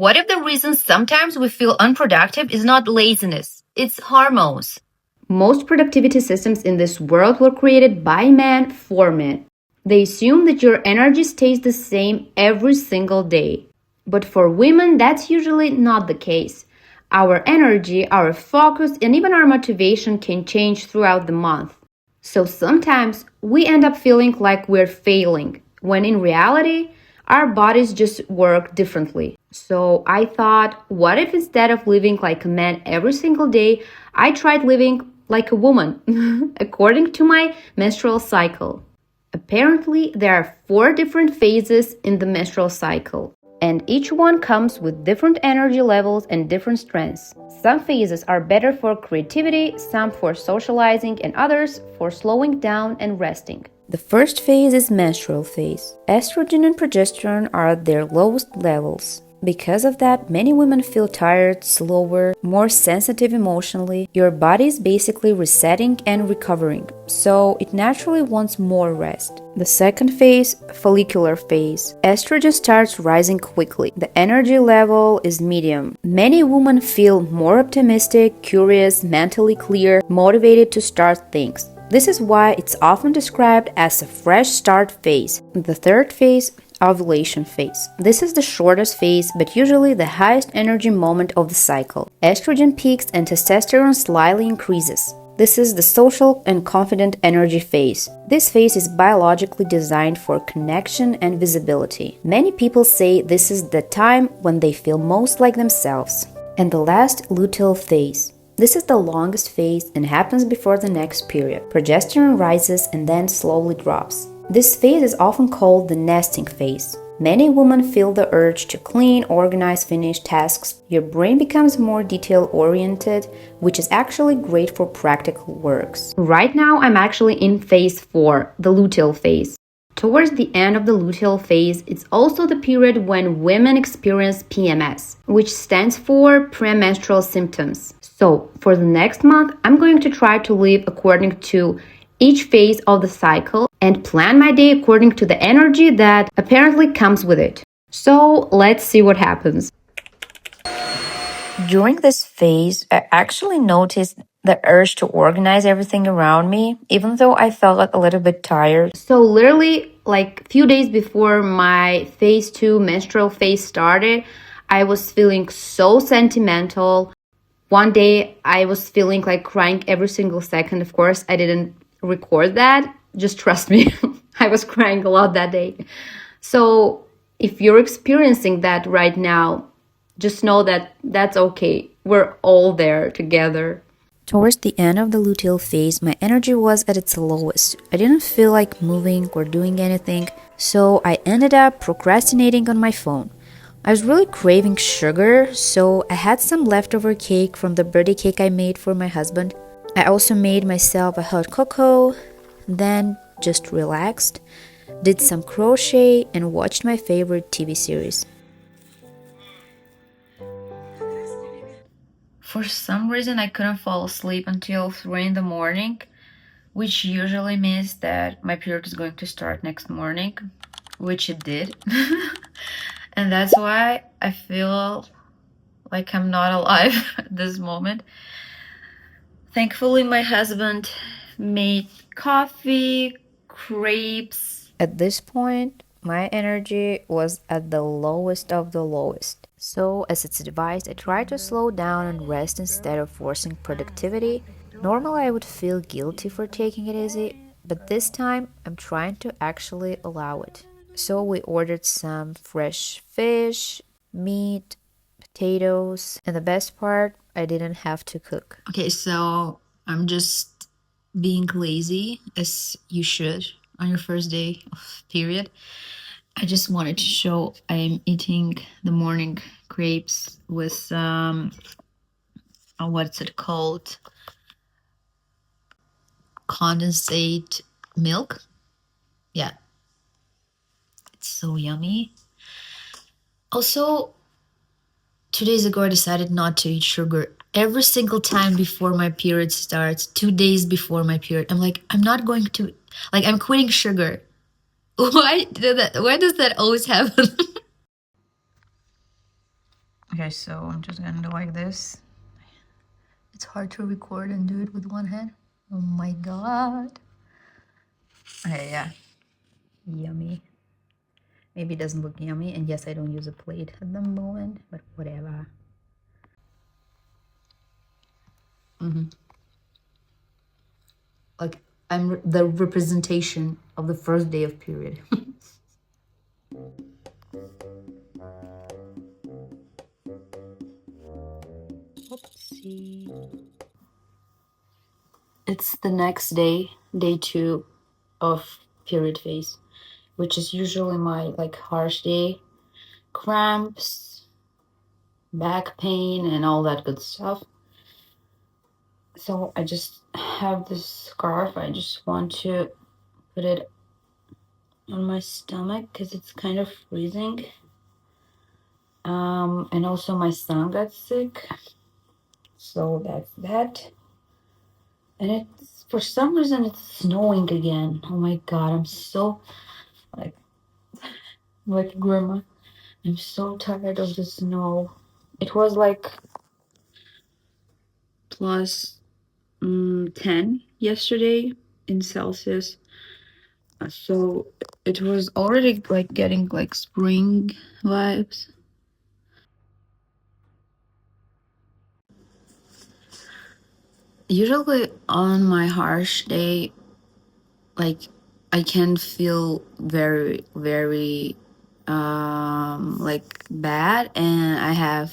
What if the reason sometimes we feel unproductive is not laziness, it's hormones? Most productivity systems in this world were created by men for men. They assume that your energy stays the same every single day. But for women, that's usually not the case. Our energy, our focus, and even our motivation can change throughout the month. So sometimes we end up feeling like we're failing, when in reality, our bodies just work differently. So I thought, what if instead of living like a man every single day, I tried living like a woman, according to my menstrual cycle? Apparently, there are 4 different phases in the menstrual cycle, and each one comes with different energy levels and different strengths. Some phases are better for creativity, some for socializing, and others for slowing down and resting. The first phase is menstrual phase. Estrogen and progesterone are at their lowest levels. Because of that, many women feel tired, slower, more sensitive emotionally. Your body is basically resetting and recovering, so it naturally wants more rest. The second phase, follicular phase. Estrogen starts rising quickly. The energy level is medium. Many women feel more optimistic, curious, mentally clear, motivated to start things. This is why it's often described as a fresh start phase. The third phase, ovulation phase. This is the shortest phase, but usually the highest energy moment of the cycle. Estrogen peaks and testosterone slightly increases. This is the social and confident energy phase. This phase is biologically designed for connection and visibility. Many people say this is the time when they feel most like themselves. And the last, luteal phase. This is the longest phase and happens before the next period. Progesterone rises and then slowly drops. This phase is often called the nesting phase. Many women feel the urge to clean, organize, finish tasks. Your brain becomes more detail-oriented, which is actually great for practical works. Right now, I'm actually in phase 4, the luteal phase. Towards the end of the luteal phase, it's also the period when women experience PMS, which stands for premenstrual symptoms. So, for the next month, I'm going to try to live according to each phase of the cycle and plan my day according to the energy that apparently comes with it. So let's see what happens. During this phase, I actually noticed the urge to organize everything around me, even though I felt a little bit tired. So literally, like a few days before my phase 2 menstrual phase started, I was feeling so sentimental. One day I was feeling like crying every single second. Of course, I didn't record that. Just trust me, I was crying a lot that day. So if you're experiencing that right now, just know that that's okay. We're all there together. Towards the end of the luteal phase, my energy was at its lowest. I didn't feel like moving or doing anything, so I ended up procrastinating on my phone. I was really craving sugar, so I had some leftover cake from the birthday cake I made for my husband. I also made myself a hot cocoa, then just relaxed, did some crochet, and watched my favorite TV series. For some reason, I couldn't fall asleep until 3 in the morning, which usually means that my period is going to start next morning, which it did. And that's why I feel like I'm not alive at this moment. Thankfully, my husband made coffee, crepes. At this point, my energy was at the lowest of the lowest. So, as it's advised, I try to slow down and rest instead of forcing productivity. Normally, I would feel guilty for taking it easy, but this time, I'm trying to actually allow it. So, we ordered some fresh fish, meat, potatoes, and the best part, I didn't have to cook. Okay, so I'm just being lazy, as you should on your first day of period. I just wanted to show I'm eating the morning crepes with what's it called? Condensate milk. Yeah, it's so yummy. Also, 2 days ago, I decided not to eat sugar every single time before my period starts. 2 days before my period, I'm like, I'm not going to, like, I'm quitting sugar. Why does that always happen? Okay, so I'm just gonna do like this. It's hard to record and do it with one hand. Oh my god. Okay, yeah. Yummy. Maybe it doesn't look yummy, and yes, I don't use a plate at the moment, but whatever. Like, I'm the representation of the first day of period. Oopsie. It's the next day, day 2 of period phase, which is usually my like harsh day. Cramps, back pain, and all that good stuff. So I just have this scarf. I just want to put it on my stomach because it's kind of freezing. And also my son got sick, so that's that. And it's, for some reason, it's snowing again. Oh my god, I'm so like grandma. I'm so tired of the snow. It was like plus 10 yesterday in Celsius. So it was already like getting like spring vibes. Usually on my harsh day, like I can feel very, very like bad, and I have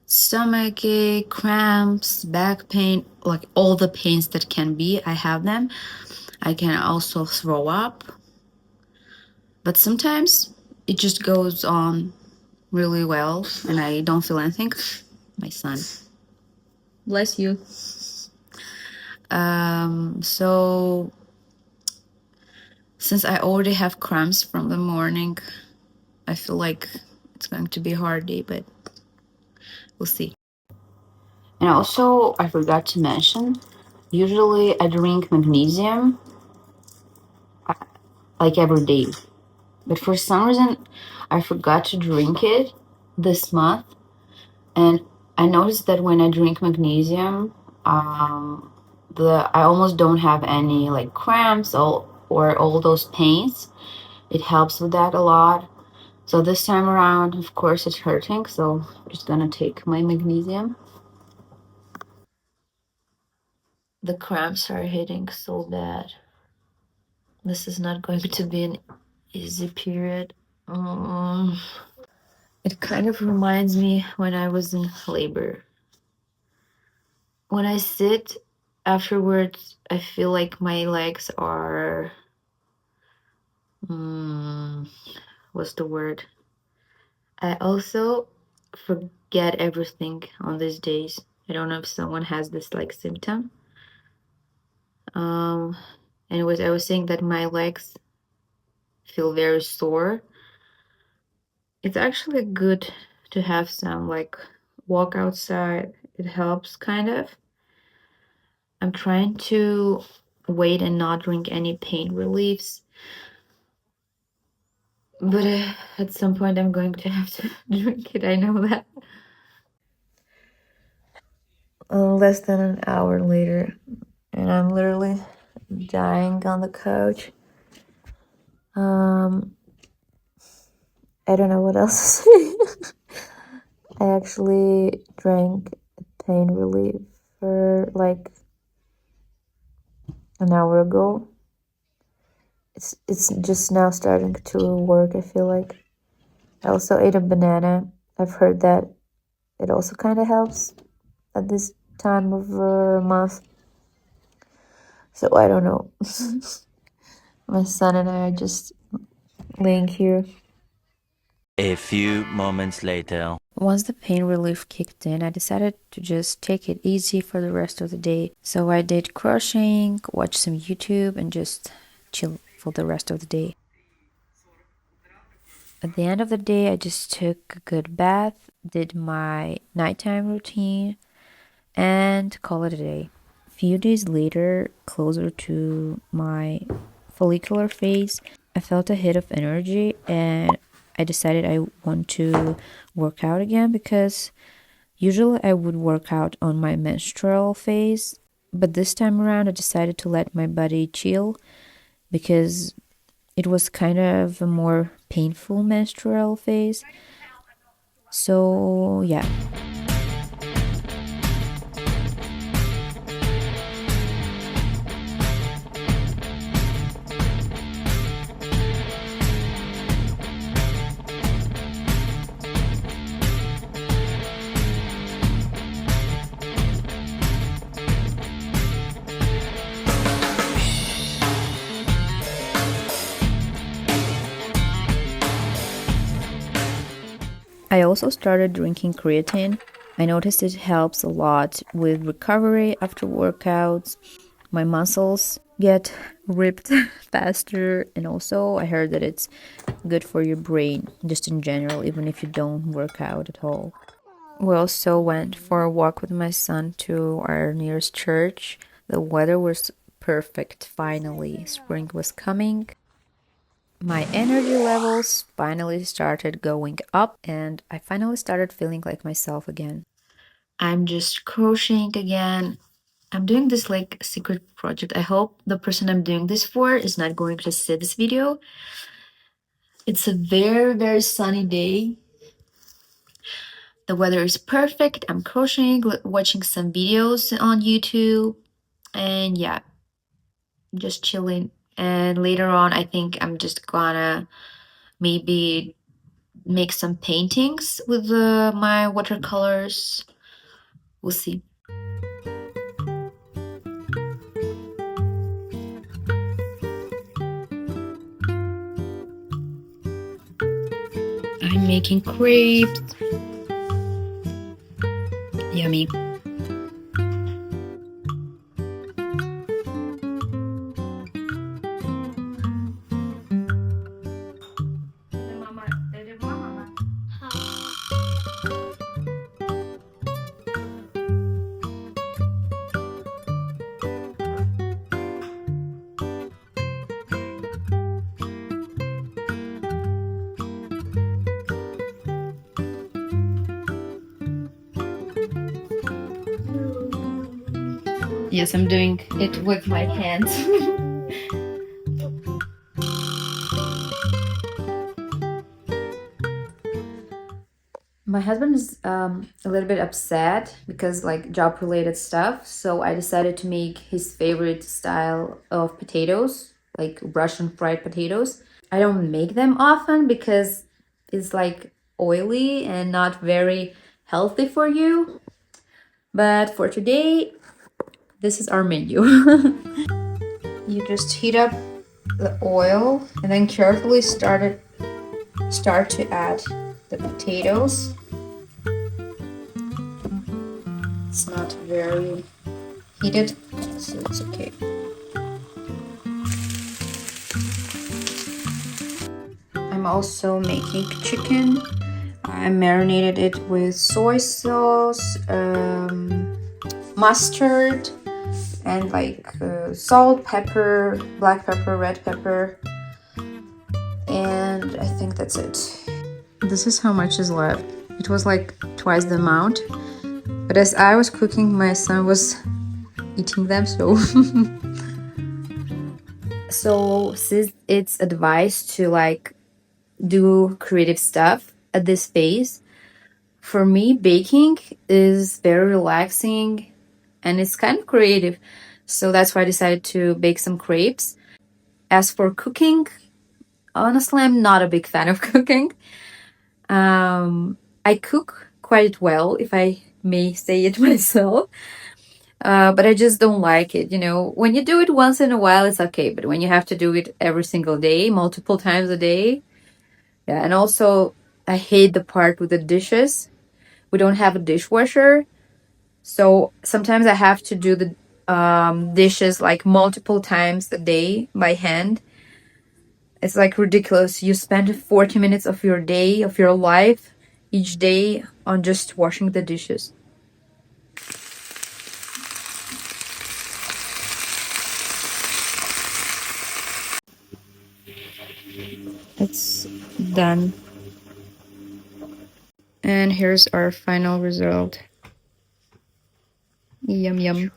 stomach ache, cramps, back pain, like all the pains that can be, I have them. I can also throw up, but sometimes it just goes on really well and I don't feel anything. My son, bless you. So since I already have cramps from the morning, I feel like it's going to be a hard day, but we'll see. And also, I forgot to mention, usually I drink magnesium like every day. But for some reason, I forgot to drink it this month. And I noticed that when I drink magnesium, I almost don't have any like cramps or all those pains. It helps with that a lot. So this time around, of course, it's hurting. So I'm just gonna take my magnesium. The cramps are hitting so bad. This is not going to be an easy period. It kind of reminds me when I was in labor. When I sit afterwards, I feel like my legs are, what's the word? I also forget everything on these days. I don't know if someone has this like symptom. Anyways, I was saying that my legs feel very sore. It's actually good to have some like walk outside. It helps kind of. I'm trying to wait and not drink any pain reliefs. But at some point I'm going to have to drink it, I know that. Less than an hour later, and I'm literally dying on the couch. I don't know what else to say. I actually drank pain relief for like an hour ago. It's just now starting to work, I feel like. I also ate a banana. I've heard that it also kind of helps at this time of month. So I don't know. My son and I are just laying here. A few moments later. Once the pain relief kicked in, I decided to just take it easy for the rest of the day. So I did crocheting, watched some YouTube, and just chill for the rest of the day. At the end of the day, I just took a good bath, did my nighttime routine, and call it a day. A few days later, closer to my follicular phase, I felt a hit of energy and I decided I want to work out again, because usually I would work out on my menstrual phase, but this time around I decided to let my body chill, because it was kind of a more painful menstrual phase. So, yeah. I also started drinking creatine. I noticed it helps a lot with recovery after workouts. My muscles get ripped faster, and also I heard that it's good for your brain, just in general, even if you don't work out at all. We also went for a walk with my son to our nearest church. The weather was perfect, finally. Spring was coming. My energy levels finally started going up, and I finally started feeling like myself again. I'm just crocheting again. I'm doing this like secret project. I hope the person I'm doing this for is not going to see this video. It's a very, very sunny day. The weather is perfect. I'm crocheting, watching some videos on YouTube, and yeah, just chilling. And later on, I think I'm just gonna maybe make some paintings with my watercolors. We'll see. I'm making crepes. Yummy. Yes, I'm doing it with my hands. My husband is a little bit upset because like job related stuff, so I decided to make his favorite style of potatoes, like Russian fried potatoes. I don't make them often because it's like oily and not very healthy for you. But for today, this is our menu. You just heat up the oil and then carefully start to add the potatoes. It's not very heated, so it's okay. I'm also making chicken. I marinated it with soy sauce, mustard, and like salt, pepper, black pepper, red pepper, and I think that's it. This is how much is left. It was like twice the amount, but as I was cooking, my son was eating them, so so since it's advised to like do creative stuff at this phase, for me baking is very relaxing and it's kind of creative, so that's why I decided to bake some crepes. As for cooking, honestly, I'm not a big fan of cooking. I cook quite well, if I may say it myself, but I just don't like it. When you do it once in a while, it's okay, but when you have to do it every single day, multiple times a day, yeah. And also, I hate the part with the dishes. We don't have a dishwasher, so sometimes I have to do the dishes like multiple times a day by hand. It's like ridiculous. You spend 40 minutes of your day, of your life, each day on just washing the dishes. It's done. And here's our final result. Yum yum.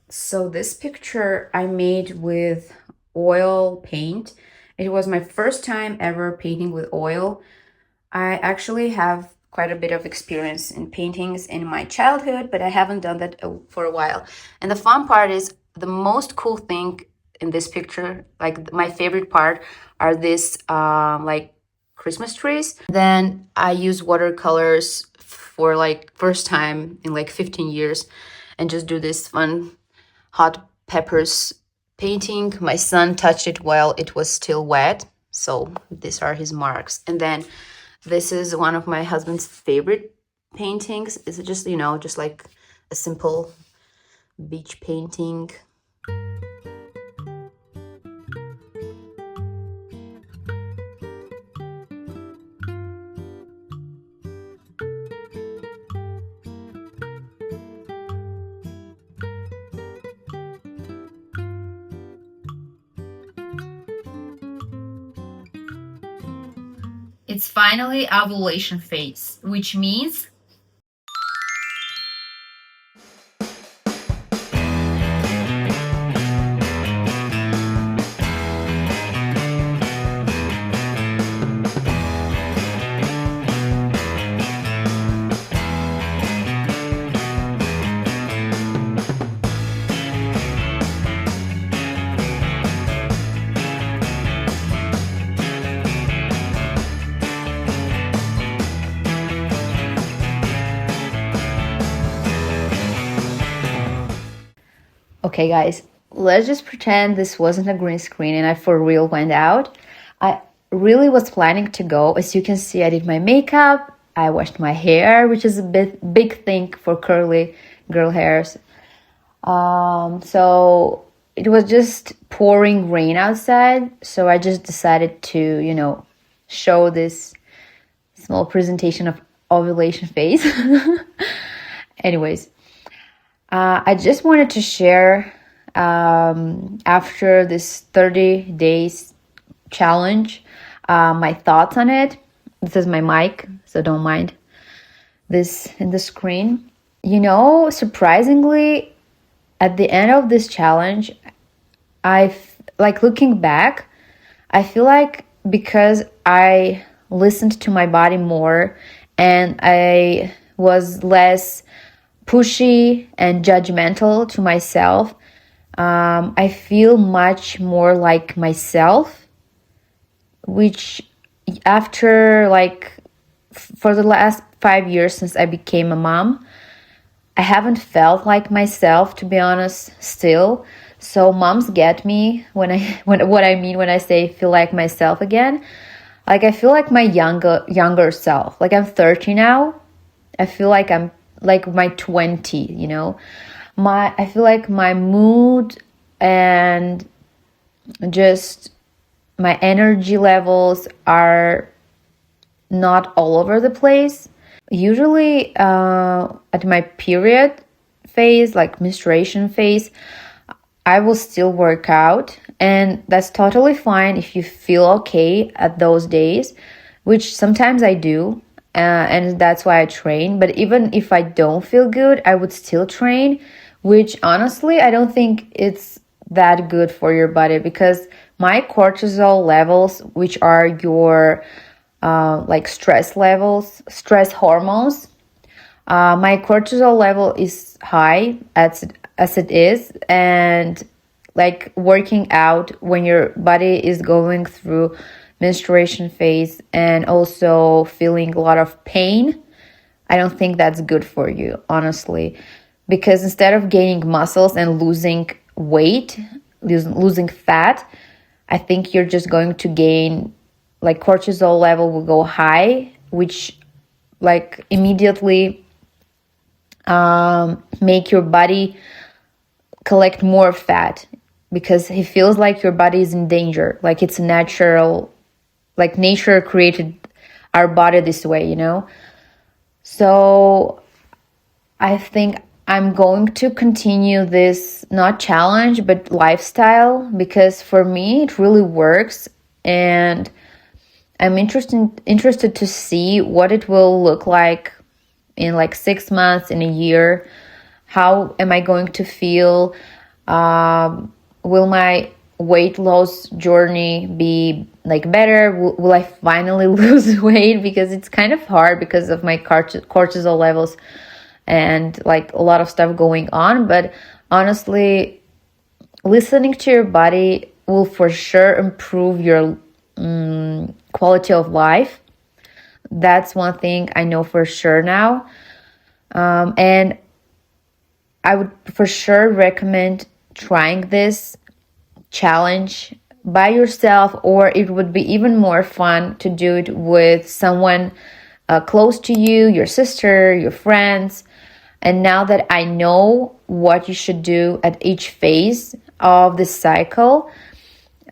So this picture I made with oil paint. It was my first time ever painting with oil. I actually have quite a bit of experience in paintings in my childhood, but I haven't done that for a while. And the fun part is the most cool thing in this picture, like my favorite part, are these like Christmas trees. Then I use watercolors for like first time in like 15 years and just do this fun hot peppers painting. My son touched it while it was still wet, so these are his marks. And then this is one of my husband's favorite paintings. It's just, just like a simple beach painting. It's finally ovulation phase, which means okay, guys, let's just pretend this wasn't a green screen and I for real went out. I really was planning to go. As you can see, I did my makeup, I washed my hair, which is a big thing for curly girl hairs. So it was just pouring rain outside, so I just decided to, show this small presentation of ovulation phase. Anyways, I just wanted to share after this 30 days challenge my thoughts on it. This is my mic, so don't mind this in the screen. Surprisingly, at the end of this challenge, like looking back, I feel like because I listened to my body more and I was less pushy and judgmental to myself, I feel much more like myself, which after for the last 5 years since I became a mom, I haven't felt like myself, to be honest, still. So moms get me when what I mean when I say feel like myself again. Like I feel like my younger self. Like I'm 30 now. I feel like I'm like my 20, I feel like my mood and just my energy levels are not all over the place. Usually at my period phase, like menstruation phase, I will still work out, and that's totally fine if you feel okay at those days, which sometimes I do, and that's why I train. But even if I don't feel good, I would still train, which honestly I don't think it's that good for your body, because my cortisol levels, which are your like stress levels, stress hormones, my cortisol level is high as it is, and like working out when your body is going through menstruation phase and also feeling a lot of pain, I don't think that's good for you, honestly, because instead of gaining muscles and losing weight, losing fat, I think you're just going to gain, like cortisol level will go high, which like immediately make your body collect more fat, because he feels like your body is in danger, like it's natural, like nature created our body this way, So I think I'm going to continue this, not challenge, but lifestyle, because for me it really works. And I'm interested to see what it will look like in like 6 months, in a year. How am I going to feel? Will my weight loss journey be like better? Will I finally lose weight? Because it's kind of hard because of my cortisol levels and like a lot of stuff going on. But honestly, listening to your body will for sure improve your quality of life. That's one thing I know for sure now. And I would for sure recommend trying this challenge by yourself, or it would be even more fun to do it with someone close to you, your sister, your friends. And now that I know what you should do at each phase of this cycle,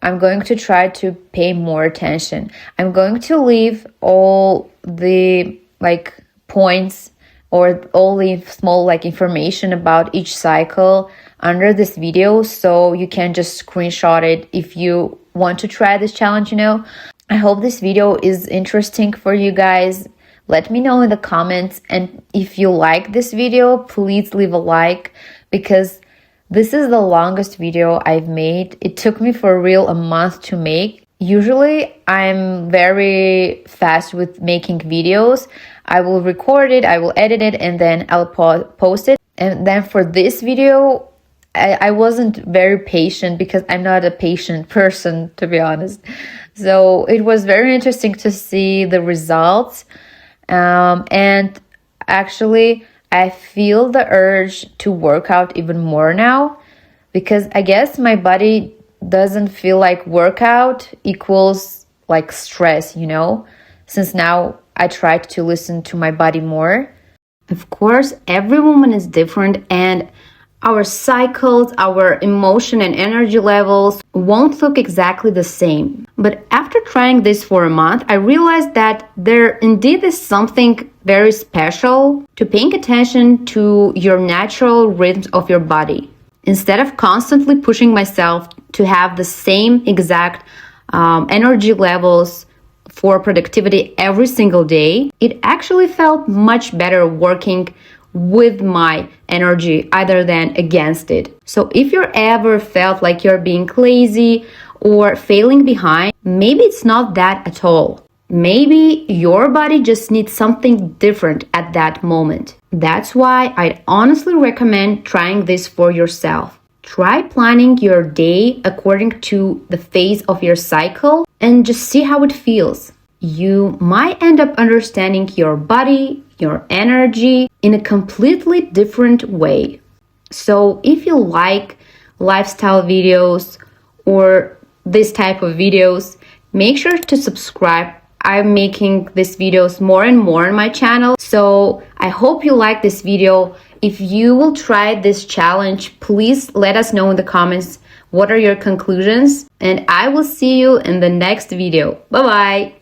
I'm going to try to pay more attention. I'm going to leave all the like points or all the small like information about each cycle under this video, so you can just screenshot it if you want to try this challenge, I hope this video is interesting for you guys. Let me know in the comments, and if you like this video, please leave a like, because this is the longest video I've made. It took me for real a month to make. Usually I'm very fast with making videos. I will record it, I will edit it, and then I'll post it. And then for this video, I wasn't very patient because I'm not a patient person, to be honest. So it was very interesting to see the results. And actually, I feel the urge to work out even more now, because I guess my body doesn't feel like workout equals like stress, since now I tried to listen to my body more. Of course, every woman is different, and our cycles, our emotion and energy levels won't look exactly the same. But after trying this for a month, I realized that there indeed is something very special to paying attention to your natural rhythms of your body. Instead of constantly pushing myself to have the same exact energy levels for productivity every single day, it actually felt much better working with my energy other than against it. So if you're ever felt like you're being lazy or failing behind, maybe it's not that at all. Maybe your body just needs something different at that moment. That's why I'd honestly recommend trying this for yourself. Try planning your day according to the phase of your cycle and just see how it feels. You might end up understanding your body, your energy in a completely different way. So if you like lifestyle videos or this type of videos, make sure to subscribe. I'm making these videos more and more on my channel. So I hope you like this video. If you will try this challenge, please let us know in the comments what are your conclusions, and I will see you in the next video. Bye bye.